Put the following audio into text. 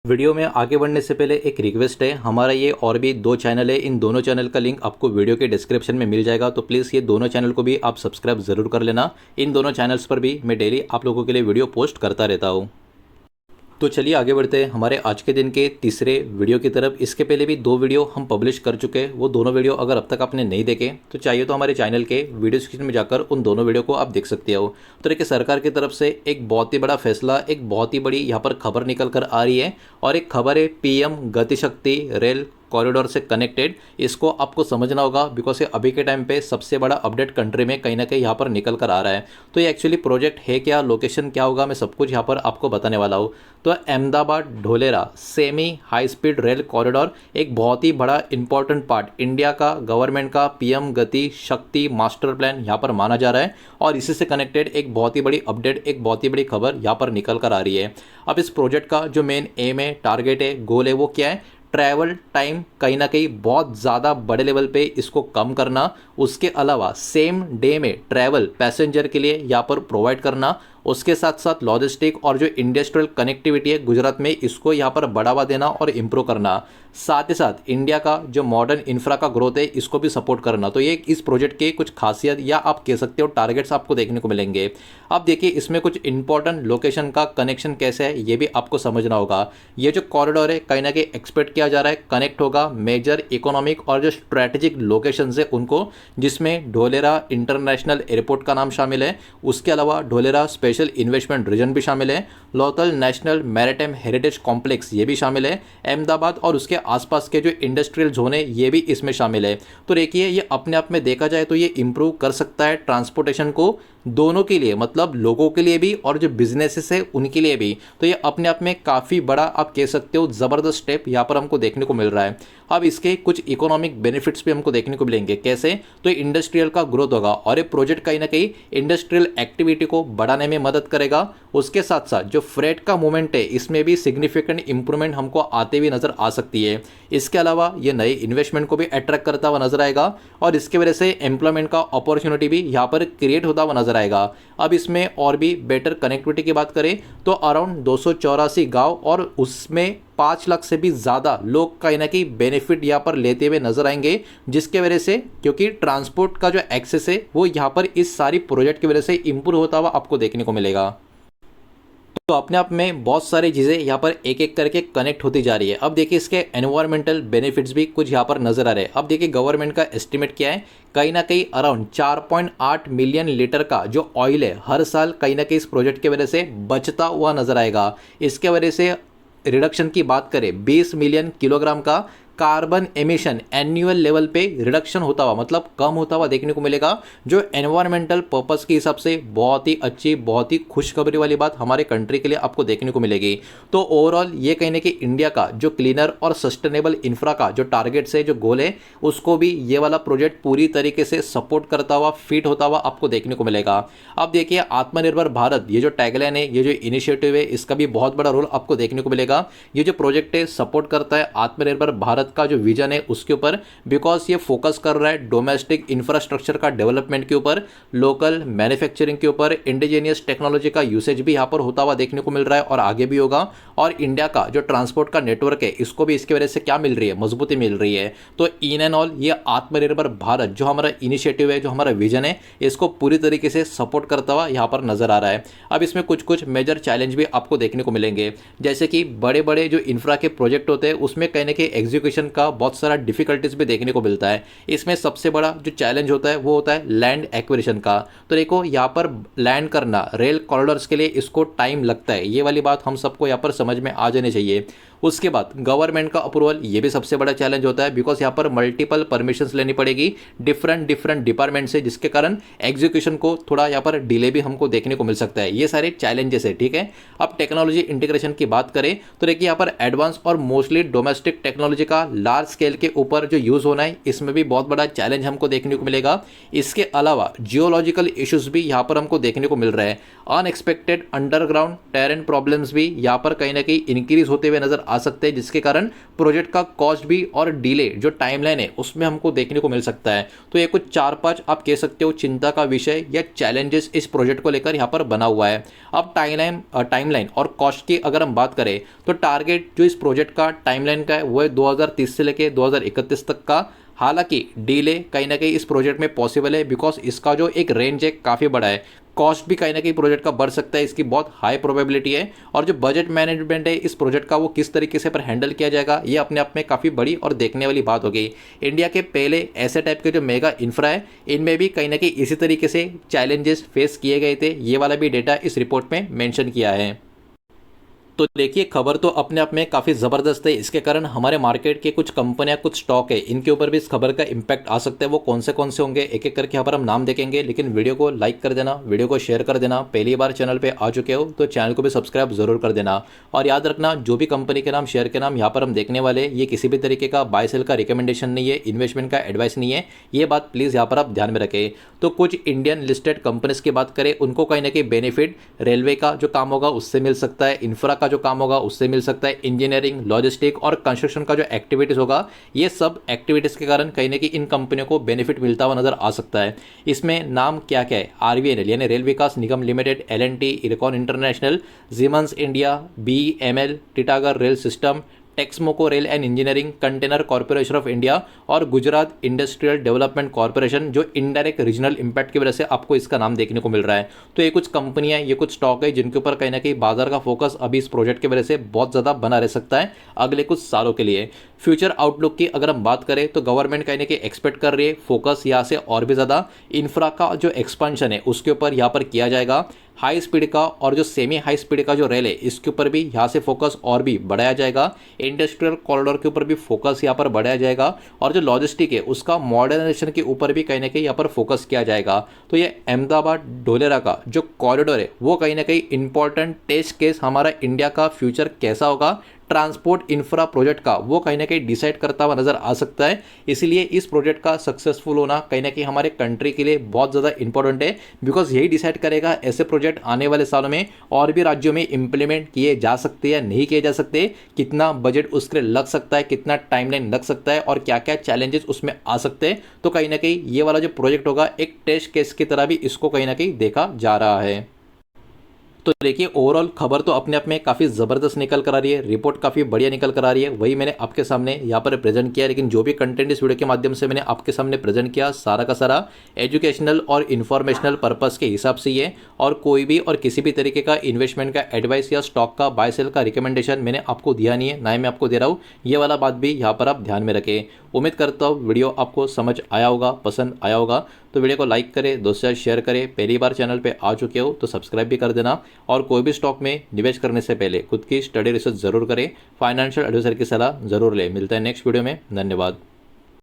Video में आगे बढ़ने से पहले एक रिक्वेस्ट है, हमारा ये और भी दो चैनल है, इन दोनों चैनल का लिंक आपको वीडियो के डिस्क्रिप्शन में मिल जाएगा। तो प्लीज़ ये दोनों चैनल को भी आप सब्सक्राइब ज़रूर कर लेना। इन दोनों चैनल्स पर भी मैं डेली आप लोगों के लिए वीडियो पोस्ट करता रहता हूँ। तो चलिए आगे बढ़ते हैं हमारे आज के दिन के तीसरे वीडियो की तरफ। इसके पहले भी दो वीडियो हम पब्लिश कर चुके हैं। वो दोनों वीडियो अगर अब तक आपने नहीं देखे तो चाहिए तो हमारे चैनल के वीडियो डिस्क्रिप्शन में जाकर उन दोनों वीडियो को आप देख सकते हो। तो देखिए, सरकार की तरफ से एक बहुत ही बड़ा फैसला, एक बहुत ही बड़ी यहाँ पर खबर निकल कर आ रही है। और एक खबर है पीएम गति शक्ति रेल कॉरिडोर से कनेक्टेड। इसको आपको समझना होगा बिकॉज ये अभी के टाइम पे सबसे बड़ा अपडेट कंट्री में कहीं ना कहीं यहाँ पर निकल कर आ रहा है। तो ये एक्चुअली प्रोजेक्ट है क्या, लोकेशन क्या होगा, मैं सब कुछ यहाँ पर आपको बताने वाला हूँ। तो Ahmedabad Dholera semi high speed rail corridor एक बहुत ही बड़ा इंपॉर्टेंट पार्ट इंडिया का गवर्नमेंट का पीएम गति शक्ति मास्टर प्लान यहाँ पर माना जा रहा है। और इसी से कनेक्टेड एक बहुत ही बड़ी अपडेट, एक बहुत ही बड़ी खबर यहाँ पर निकल कर आ रही है। अब इस प्रोजेक्ट का जो मेन एम है, टारगेट है, गोल है, वो क्या है? ट्रैवल टाइम कहीं ना कहीं बहुत ज़्यादा बड़े लेवल पे इसको कम करना। उसके अलावा सेम डे में ट्रैवल पैसेंजर के लिए यहाँ पर प्रोवाइड करना। उसके साथ साथ लॉजिस्टिक और जो इंडस्ट्रियल कनेक्टिविटी है गुजरात में, इसको यहाँ पर बढ़ावा देना और इम्प्रूव करना। साथ ही साथ इंडिया का जो मॉडर्न इंफ्रा का ग्रोथ है, इसको भी सपोर्ट करना। तो ये इस प्रोजेक्ट के कुछ खासियत या आप कह सकते हो टारगेट्स आपको देखने को मिलेंगे। अब देखिए, इसमें कुछ इंपॉर्टेंट लोकेशन का कनेक्शन कैसे है ये भी आपको समझना होगा। ये जो कॉरिडोर है कहीं ना कहीं एक्सपेक्ट किया जा रहा है कनेक्ट होगा मेजर इकोनॉमिक और जो स्ट्रैटेजिक लोकेशन है उनको, जिसमें ढोलेरा इंटरनेशनल एयरपोर्ट का नाम शामिल है। उसके अलावा ढोलेरा स्पेशल इन्वेस्टमेंट रीजन भी शामिल है। Lothal national maritime heritage complex ये भी शामिल है। अहमदाबाद और उसके आसपास के जो इंडस्ट्रियल जोन है ये भी इसमें शामिल है। तो देखिए, ये अपने आप में देखा जाए तो ये इंप्रूव कर सकता है ट्रांसपोर्टेशन को दोनों के लिए, मतलब लोगों के लिए भी और जो बिजनेसेस है उनके लिए भी। तो ये अपने आप में काफ़ी बड़ा आप कह सकते हो ज़बरदस्त स्टेप यहाँ पर हमको देखने को मिल रहा है। अब इसके कुछ इकोनॉमिक बेनिफिट्स भी हमको देखने को मिलेंगे। कैसे? तो इंडस्ट्रियल का ग्रोथ होगा और ये प्रोजेक्ट कहीं ना कहीं इंडस्ट्रियल एक्टिविटी को बढ़ाने में मदद करेगा। उसके साथ साथ जो फ्रेट का मूवमेंट है इसमें भी सिग्निफिकेंट इंप्रूवमेंट हमको आते हुए नजर आ सकती है। इसके अलावा ये नए इन्वेस्टमेंट को भी अट्रैक्ट करता हुआ नजर आएगा और इसके वजह से एम्प्लॉयमेंट का अपॉर्चुनिटी भी यहाँ पर क्रिएट होता हुआ नजर आएगा। अब इसमें और भी बेटर कनेक्टिविटी की बात करें तो अराउंड 284 गांव और उसमें 5 लाख से भी ज़्यादा लोग कहीं ना कहीं बेनिफिट यहाँ पर लेते हुए नजर आएंगे। जिसके वजह से, क्योंकि ट्रांसपोर्ट का जो एक्सेस है वो यहाँ पर इस सारी प्रोजेक्ट की वजह से इंप्रूव होता हुआ आपको देखने को मिलेगा। तो अपने आप में बहुत सारी चीज़ें यहाँ पर एक एक करके कनेक्ट होती जा रही है। अब देखिए, इसके एनवायरमेंटल बेनिफिट्स भी कुछ यहाँ पर नजर आ रहे हैं। अब देखिए, गवर्नमेंट का एस्टिमेट क्या है, कहीं ना कहीं अराउंड 4.8 मिलियन लीटर का जो ऑयल है हर साल कहीं ना कहीं इस प्रोजेक्ट की वजह से बचता हुआ नजर आएगा। इसके वजह से रिडक्शन की बात करें, 20 मिलियन किलोग्राम का कार्बन एमिशन एनुअल लेवल पे रिडक्शन होता हुआ, मतलब कम होता हुआ देखने को मिलेगा, जो एनवायरमेंटल पर्पस के हिसाब से बहुत ही अच्छी, बहुत ही खुशखबरी वाली बात हमारे कंट्री के लिए आपको देखने को मिलेगी। तो ओवरऑल ये कहने कि इंडिया का जो क्लीनर और सस्टेनेबल इंफ्रा का जो टारगेट्स है, जो गोल है, उसको भी ये वाला प्रोजेक्ट पूरी तरीके से सपोर्ट करता हुआ, फिट होता हुआ आपको देखने को मिलेगा। अब देखिए, आत्मनिर्भर भारत ये जो टैगलाइन है, ये जो इनिशिएटिव है, इसका भी बहुत बड़ा रोल आपको देखने को मिलेगा। ये जो प्रोजेक्ट है सपोर्ट करता है आत्मनिर्भर भारत का जो विजन है उसके ऊपर, बिकॉज ये फोकस कर रहा है डोमेस्टिक इंफ्रास्ट्रक्चर का डेवलपमेंट के ऊपर, लोकल मैन्युफैक्चरिंग के ऊपर, इंडिजिनियस टेक्नोलॉजी का यूसेज भी यहाँ पर होता हुआ देखने को मिल रहा है और आगे भी होगा। और इंडिया का जो ट्रांसपोर्ट का नेटवर्क है इसको भी इसकी वजह से क्या मिल रही है, मजबूती मिल रही है। तो इन एंड ऑल ये आत्मनिर्भर भारत जो हमारा इनिशिएटिव है, जो हमारा विजन है, इसको पूरी तरीके से सपोर्ट करता हुआ यहाँ पर नजर आ रहा है। अब इसमें कुछ कुछ मेजर चैलेंज भी आपको देखने को मिलेंगे, जैसे कि बड़े बड़े जो इंफ्रा के प्रोजेक्ट होते हैं उसमें कहीं ना कहीं एग्जीक्यूशन का बहुत सारा डिफिकल्टीज भी देखने को मिलता है। इसमें सबसे बड़ा जो चैलेंज होता है वो होता है लैंड एक्विजिशन का। तो देखो, यहाँ पर लैंड करना रेल कॉरिडोर्स के लिए इसको टाइम लगता है, ये वाली बात हम सबको यहाँ पर समझ में आ जानी चाहिए। उसके बाद गवर्नमेंट का अप्रूवल, ये भी सबसे बड़ा चैलेंज होता है, बिकॉज यहाँ पर मल्टीपल परमिशंस लेनी पड़ेगी डिफरेंट डिपार्टमेंट से, जिसके कारण एग्जीक्यूशन को थोड़ा यहाँ पर डिले भी हमको देखने को मिल सकता है। ये सारे चैलेंजेस है, ठीक है। अब टेक्नोलॉजी इंटीग्रेशन की बात करें तो देखिए, यहाँ पर एडवांस और मोस्टली डोमेस्टिक टेक्नोलॉजी का का लार्ज स्केल के ऊपर जो यूज़ होना है, इसमें भी बहुत बड़ा चैलेंज हमको देखने को मिलेगा। इसके अलावा जियोलॉजिकल इश्यूज भी यहाँ पर हमको देखने को मिल रहे हैं। अनएक्सपेक्टेड अंडरग्राउंड टेरेन प्रॉब्लम्स भी यहाँ पर कहीं ना कहीं इंक्रीज होते हुए नजर आ सकते हैं, जिसके कारण प्रोजेक्ट का कॉस्ट भी और डिले जो टाइमलाइन है उसमें हमको देखने को मिल सकता है। तो ये कुछ 4-5 आप कह सकते हो चिंता का विषय या चैलेंजेस इस प्रोजेक्ट को लेकर यहाँ पर बना हुआ है। अब टाइमलाइन और कॉस्ट की अगर हम बात करें तो टारगेट जो इस प्रोजेक्ट का टाइमलाइन का है वो है 2030 से लेकर 2031 तक का। हालांकि डिले कहीं ना कहीं इस प्रोजेक्ट में पॉसिबल है, बिकॉज इसका जो एक रेंज है काफ़ी बड़ा है। कॉस्ट भी कहीं ना कहीं प्रोजेक्ट का बढ़ सकता है, इसकी बहुत हाई प्रोबेबिलिटी है। और जो बजट मैनेजमेंट है इस प्रोजेक्ट का वो किस तरीके से पर हैंडल किया जाएगा, ये अपने आप में काफ़ी बड़ी और देखने वाली बात होगी। इंडिया के पहले ऐसे टाइप के जो मेगा इंफ्रा है इनमें भी कहीं ना कहीं इसी तरीके से चैलेंजेस फेस किए गए थे। ये वाला भी डेटा इस रिपोर्ट में मेंशन किया है। तो देखिए, खबर तो अपने आप में काफ़ी ज़बरदस्त है। इसके कारण हमारे मार्केट के कुछ कंपनियां, कुछ स्टॉक है, इनके ऊपर भी इस खबर का इम्पैक्ट आ सकता है। वो कौन से होंगे एक एक करके यहाँ पर हम नाम देखेंगे, लेकिन वीडियो को लाइक कर देना, वीडियो को शेयर कर देना। पहली बार चैनल पे आ चुके हो तो चैनल को भी सब्सक्राइब जरूर कर देना। और याद रखना, जो भी कंपनी के नाम, शेयर के नाम यहाँ पर हम देखने वाले, ये किसी भी तरीके का बाय सेल का रिकमेंडेशन नहीं है, इन्वेस्टमेंट का एडवाइस नहीं है। ये बात प्लीज़ यहाँ पर आप ध्यान में रखें। तो कुछ इंडियन लिस्टेड कंपनीज की बात करें, उनको कहीं ना कहीं बेनिफिट रेलवे का जो काम होगा उससे मिल सकता है, इंफ्रा का जो काम होगा उससे मिल सकता है, इंजीनियरिंग, लॉजिस्टिक और कंस्ट्रक्शन का जो एक्टिविटीज होगा, ये सब एक्टिविटीज के कारण कहीं ना कहीं इन कंपनियों को बेनिफिट मिलता हुआ नजर आ सकता है। इसमें नाम क्या क्या है? आरवीएनएल यानी rail Vikas Nigam limited, LNT, Ircon international, Siemens India, BEML, Titagarh rail system, Texmaco rail and engineering, container corporation of India और गुजरात इंडस्ट्रियल डेवलपमेंट कॉर्पोरेशन, जो इनडायरेक्ट रीजनल इंपैक्ट की वजह से आपको इसका नाम देखने को मिल रहा है। तो ये कुछ कंपनियां, ये कुछ स्टॉक है जिनके ऊपर कहीं ना कहीं बाजार का फोकस अभी इस प्रोजेक्ट की वजह से बहुत ज़्यादा बना रह सकता है अगले कुछ सालों के लिए। फ्यूचर आउटलुक की अगर हम बात करें तो गवर्नमेंट कहीं ना कहीं एक्सपेक्ट कर रही है फोकस यहाँ से और भी ज़्यादा इंफ्रा का जो एक्सपेंशन है उसके ऊपर यहाँ पर किया जाएगा। हाई स्पीड का और जो सेमी हाई स्पीड का जो रेल है इसके ऊपर भी यहाँ से फोकस और भी बढ़ाया जाएगा। इंडस्ट्रियल कॉरिडोर के ऊपर भी फोकस यहाँ पर बढ़ाया जाएगा और जो लॉजिस्टिक है उसका मॉडर्नाइजेशन के ऊपर भी कहीं ना कहीं यहाँ पर फोकस किया जाएगा। तो ये अहमदाबाद ढोलेरा का जो कॉरिडोर है वो कहीं ना कहीं इंपॉर्टेंट टेस्ट केस हमारा इंडिया का फ्यूचर कैसा होगा, ट्रांसपोर्ट इंफ्रा प्रोजेक्ट का, वो कहीं ना कहीं डिसाइड करता हुआ नजर आ सकता है। इसलिए इस प्रोजेक्ट का सक्सेसफुल होना कहीं ना कहीं हमारे कंट्री के लिए बहुत ज़्यादा इंपॉर्टेंट है, बिकॉज यही डिसाइड करेगा ऐसे प्रोजेक्ट आने वाले सालों में और भी राज्यों में इंप्लीमेंट किए जा सकते हैं या नहीं किए जा सकते, कितना बजट उसके लिए लग सकता है, कितना टाइमलाइन लग सकता है और क्या क्या चैलेंजेस उसमें आ सकते हैं। तो कहीं ना कहीं ये वाला जो प्रोजेक्ट होगा एक टेस्ट केस की तरह भी इसको कहीं ना कहीं देखा जा रहा है। तो देखिए, ओवरऑल खबर तो अपने आप में काफ़ी ज़बरदस्त निकल कर आ रही है, रिपोर्ट काफ़ी बढ़िया निकल कर आ रही है, वही मैंने आपके सामने यहाँ पर प्रेजेंट किया। लेकिन जो भी कंटेंट इस वीडियो के माध्यम से मैंने आपके सामने प्रेजेंट किया, सारा का सारा एजुकेशनल और इन्फॉर्मेशनल पर्पस के हिसाब से ही है, और कोई भी और किसी भी तरीके का इन्वेस्टमेंट का एडवाइस या स्टॉक का बाय सेल का रिकमेंडेशन मैंने आपको दिया नहीं है, ना ही मैं आपको दे रहा हूँ। ये वाला बात भी यहाँ पर आप ध्यान में रखें। उम्मीद करता हूँ वीडियो आपको समझ आया होगा, पसंद आया होगा। तो वीडियो को लाइक करें, दोस्तों से शेयर करें। पहली बार चैनल पे आ चुके हो तो सब्सक्राइब भी कर देना। और कोई भी स्टॉक में निवेश करने से पहले खुद की स्टडी रिसर्च जरूर करें, फाइनेंशियल एडवाइजर की सलाह जरूर लें। मिलता है नेक्स्ट वीडियो में, धन्यवाद।